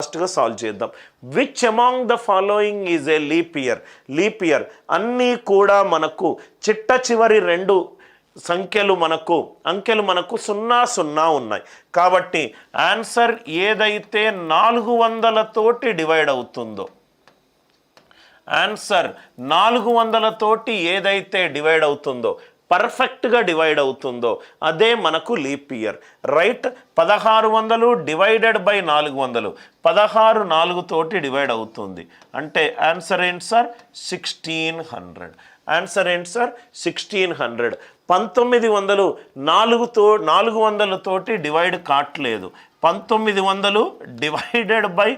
ఫాస్ట్గా సాల్వ్ చేద్దాం. Which among the following is a leap year? Leap year అన్నీ కూడా మనకు చిట్ట చివరి రెండు అంకెలు మనకు 00 ఉన్నాయి. కాబట్టి ఆన్సర్ ఏదైతే 400 తోటి డివైడ్ అవుతుందో, ఆన్సర్ 400 తోటి ఏదైతే డివైడ్ అవుతుందో, పర్ఫెక్ట్గా డివైడ్ అవుతుందో అదే మనకు leap year. Right? 1600 divided by 400, 16 4 తోటి డివైడ్ అవుతుంది. అంటే ఆన్సర్ ఏంటి సార్? 1600. ఆన్సర్ ఏంటి సార్? 1600. 1900 400 తోటి డివైడ్ కావట్లేదు. 1900 డివైడెడ్ బై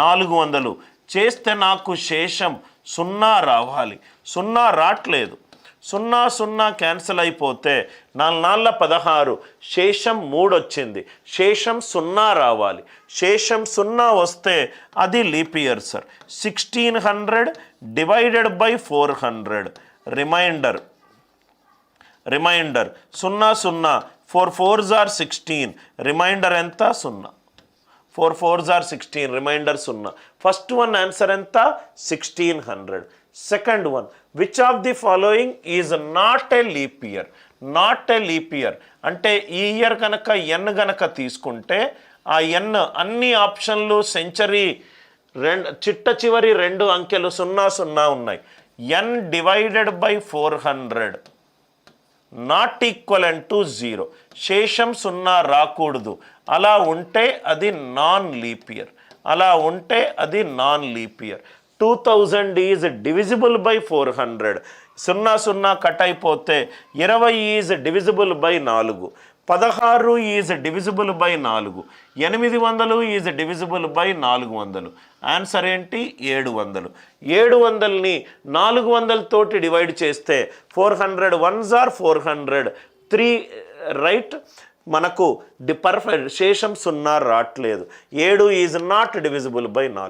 400 చేస్తే నాకు శేషం 0 రావాలి. 0 రావట్లేదు. 0 క్యాన్సిల్ అయిపోతే 4 16, శేషం 3 వచ్చింది. శేషం 0 రావాలి. శేషం 0 వస్తే అది leap year sir. 1600 divided by 400. Remainder 0 0, 4 4s are 16. Remainder ఎంత? 0. 4 4s are 16. Remainder 0. First one answer ఎంత? 1600. Second one, which of the following is not a leap year? Not a leap year అంటే ఈ ఇయర్ కనుక ఎన్ గనక తీసుకుంటే ఆ ఎన్ అన్ని ఆప్షన్లు సెంచరీ చిట్ట చివరి రెండు అంకెలు 00 ఉన్నాయి. N divided by 400 not equivalent to 0. శేషం 0 రాకూడదు. అలా ఉంటే అది నాన్ లీప్ ఇయర్. అలా ఉంటే అది non leap year. 2000 is divisible by 400. 00 cut అయిపోతే 20 is divisible by 4. 16 is divisible by 4. 800 is divisible by 400. Answer ఏంటి? 700. 700ని 400 తోటి డివైడ్ చేస్తే 400 1s are 400. 3 రైట్? మనకు పర్ఫెక్ట్ శేషం 0 రావట్లేదు. 7 ఈజ్ నాట్ డివిజిబుల్ బై 4.